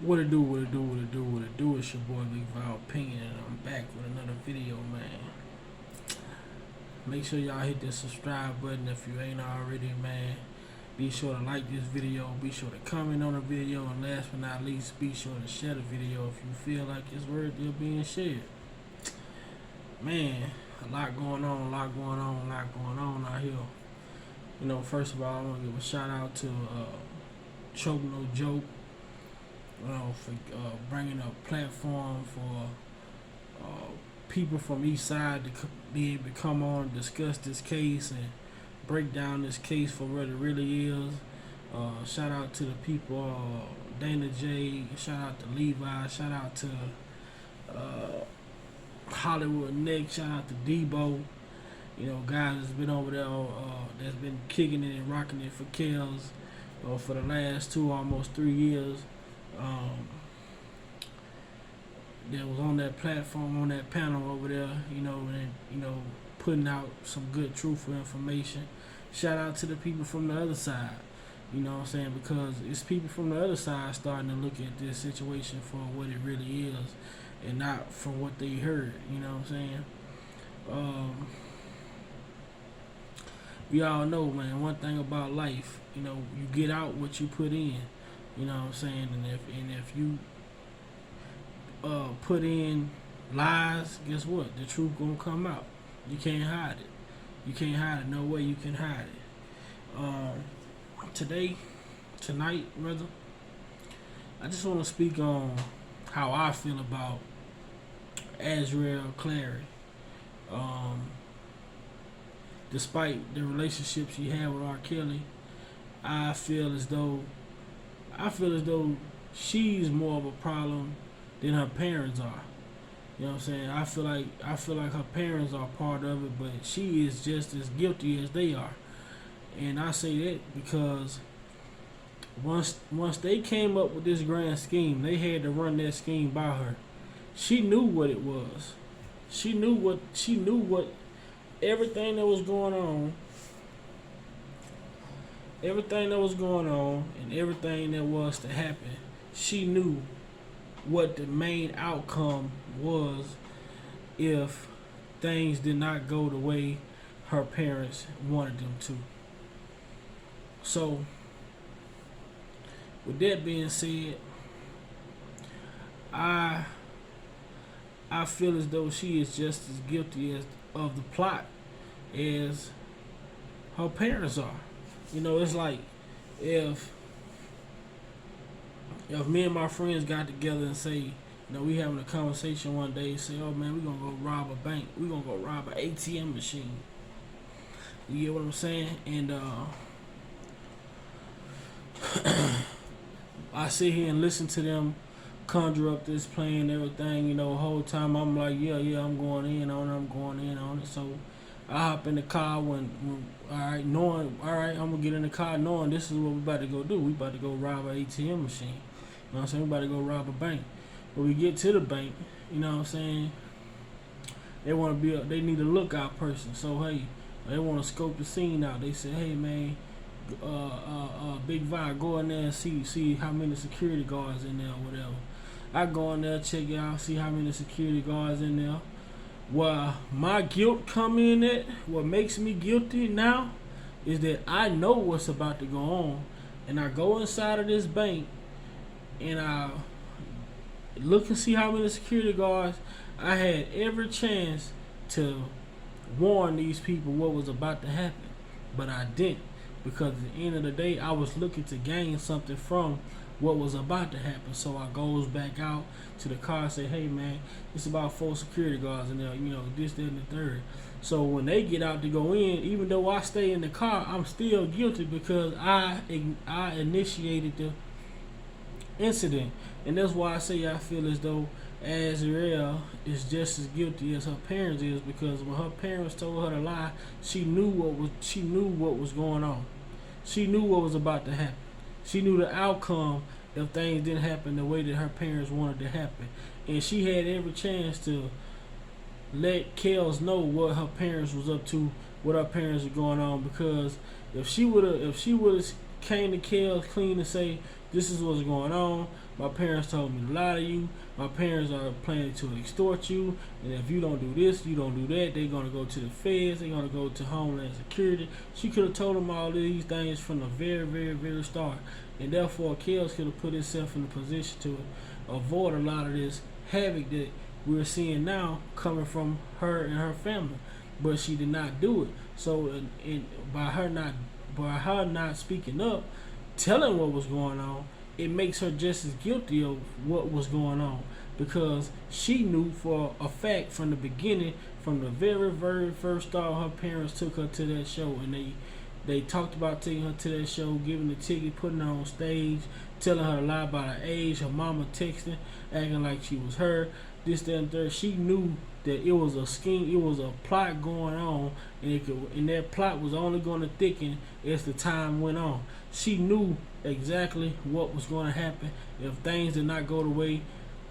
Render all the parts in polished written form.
What it do, what it do, what it do, what it do. It's your boy Big Val Opinion, and I'm back with another video, man. Make sure y'all hit the subscribe button if you ain't already, man. Be sure to like this video, be sure to comment on the video, and last but not least, be sure to share the video if you feel like it's worthy of being shared. Man, a lot going on, a lot going on, a lot going on out here. You know, first of all, I want to give a shout out to Choke No Joke, for bringing a platform for people from East Side to be able to come on and discuss this case and break down this case for what it really is. Shout out to the people, Dana J, shout out to Levi, shout out to Hollywood Nick, shout out to Debo. You know, guys that's been over there, that's been kicking it and rocking it for Kels for the last almost 3 years. That was on that platform, on that panel over there, and putting out some good, truthful information. Shout out to the people from the other side, you know what I'm saying, because it's people from the other side starting to look at this situation for what it really is and not for what they heard, you know what I'm saying. We all know, man, one thing about life, you get out what you put in, you know what I'm saying, and if you put in lies, guess what? The truth gonna come out. You can't hide it. You can't hide it. No way you can hide it. Tonight, rather, I just want to speak on how I feel about Azriel Clary. Despite the relationship she had with R. Kelly, I feel as though she's more of a problem than her parents are. You know what I'm saying? I feel like her parents are part of it, but she is just as guilty as they are. And I say that because once they came up with this grand scheme, they had to run that scheme by her. She knew what it was. She knew what everything that was going on, and everything that was to happen. She knew what the main outcome was if things did not go the way her parents wanted them to. So, with that being said, I feel as though she is just as guilty of the plot as her parents are. It's like if me and my friends got together and say, we having a conversation one day, say, oh man, we gonna go rob a bank. We gonna go rob an ATM machine. You get what I'm saying? And I sit here and listen to them conjure up this plan and everything, the whole time I'm like, yeah, I'm going in on it. So I hop in the car when I'm gonna get in the car knowing this is what we about to go do. We about to go rob an ATM machine. You know what I'm saying? We about to go rob a bank. When we get to the bank, you know what I'm saying, they need a lookout person. So hey, they want to scope the scene out. They say, hey man, Big Vi, go in there and see how many security guards in there or whatever. I go in there, check it out, see how many security guards in there. Where my guilt come in at, what makes me guilty now, is that I know what's about to go on, and I go inside of this bank, and I look and see how many security guards. I had every chance to warn these people what was about to happen, but I didn't, because at the end of the day, I was looking to gain something from what was about to happen. So I goes back out to the car and say, hey man, it's about 4 security guards in there, this, that, and the third. So when they get out to go in, even though I stay in the car, I'm still guilty because I initiated the incident. And that's why I say I feel as though Azriel is just as guilty as her parents is, because when her parents told her to lie, she knew what was going on. She knew what was about to happen. She knew the outcome if things didn't happen the way that her parents wanted to happen. And she had every chance to let Kels know what her parents was up to, what her parents were going on, because if she would have came to Kels clean and say, This is what's going on. My parents told me to lie to you. My parents are planning to extort you. And if you don't do this, you don't do that, they're going to go to the feds. They're going to go to Homeland Security. She could have told them all these things from the very, very, very start. And therefore, Kels could have put himself in a position to avoid a lot of this havoc that we're seeing now coming from her and her family. But she did not do it. So by her not speaking up, telling what was going on, it makes her just as guilty of what was going on, because she knew for a fact from the beginning, from the very, very first start, her parents took her to that show, and they talked about taking her to that show, giving the ticket, putting her on stage, telling her to lie about her age, her mama texting, acting like she was her, this, that, and third. She knew that it was a scheme, it was a plot going on, and that plot was only going to thicken as the time went on. She knew exactly what was going to happen if things did not go the way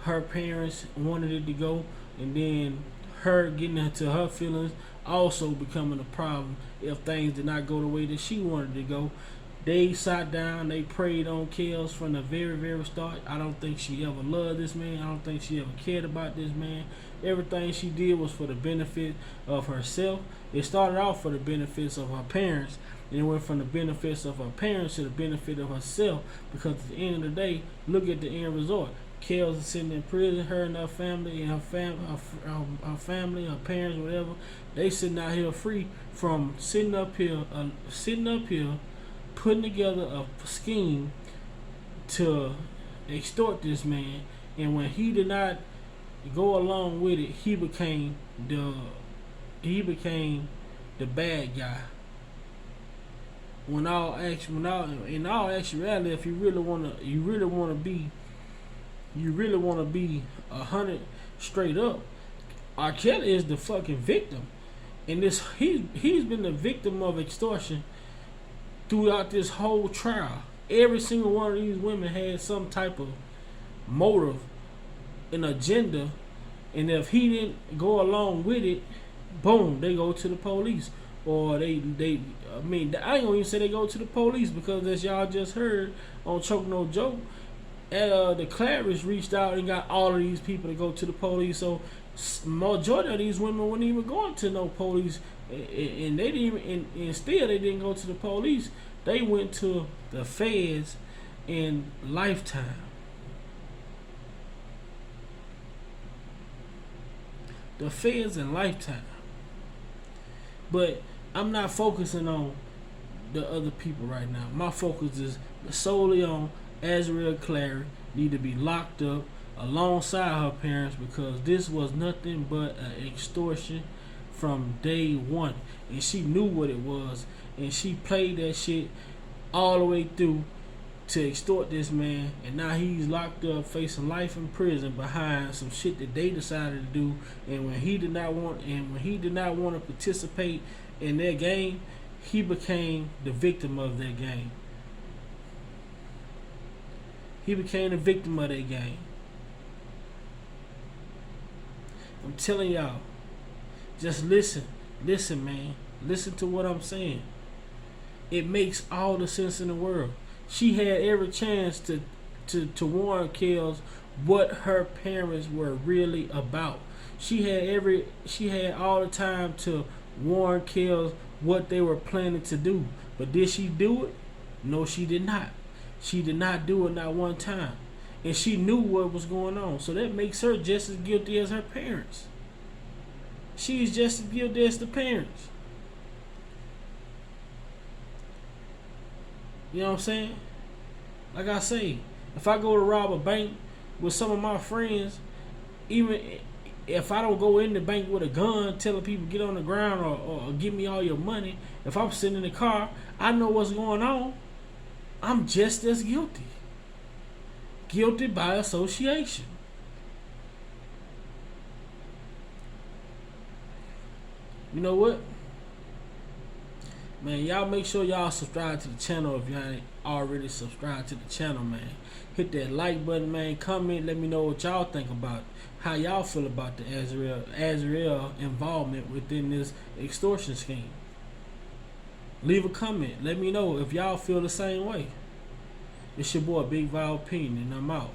her parents wanted it to go, and then her getting into her feelings also becoming a problem if things did not go the way that she wanted to go. They sat down, they prayed on Kels from the very, very start. I don't think she ever loved this man. I don't think she ever cared about this man. Everything she did was for the benefit of herself. It started off for the benefits of her parents, and it went from the benefits of her parents to the benefit of herself, because at the end of the day, look at the end result. Kels is sitting in prison, her and her family, and her family, her parents, whatever. They sitting out here free from sitting up here, putting together a scheme to extort this man, and when he did not go along with it, he became the bad guy. In all actuality, if you really wanna be 100 straight up, R. Kelly is the fucking victim, and he's been the victim of extortion throughout this whole trial. Every single one of these women had some type of motive, an agenda, and if he didn't go along with it, boom, they go to the police. Or I ain't gonna even say they go to the police, because as y'all just heard on Choke No Joke, the Claridge reached out and got all of these people to go to the police. So majority of these women weren't even going to no police, and they didn't even, and still they didn't go to the police. They went to the feds in Lifetime. The feds in Lifetime. But I'm not focusing on the other people right now. My focus is solely on Azriel Clary need to be locked up alongside her parents, because this was nothing but an extortion from day one, and she knew what it was, and she played that shit all the way through to extort this man, and now he's locked up facing life in prison behind some shit that they decided to do. And when he did not want to participate in their game, he became the victim of their game. He became the victim of their game. I'm telling y'all, just listen, man. Listen to what I'm saying. It makes all the sense in the world. She had every chance to warn Kels what her parents were really about. She had all the time to warn Kels what they were planning to do. But did she do it? No, she did not. She did not do it not one time. And she knew what was going on. So that makes her just as guilty as her parents. She's just as guilty as the parents. You know what I'm saying? Like I say, if I go to rob a bank with some of my friends, even if I don't go in the bank with a gun telling people get on the ground or give me all your money, if I'm sitting in the car, I know what's going on. I'm just as guilty. Guilty by association. You know what? Man, y'all make sure y'all subscribe to the channel if y'all ain't already subscribed to the channel, man. Hit that like button, man. Comment, let me know what y'all think about it. How y'all feel about the Azriel involvement within this extortion scheme. Leave a comment. Let me know if y'all feel the same way. It's your boy Big Val Opinion, and I'm out.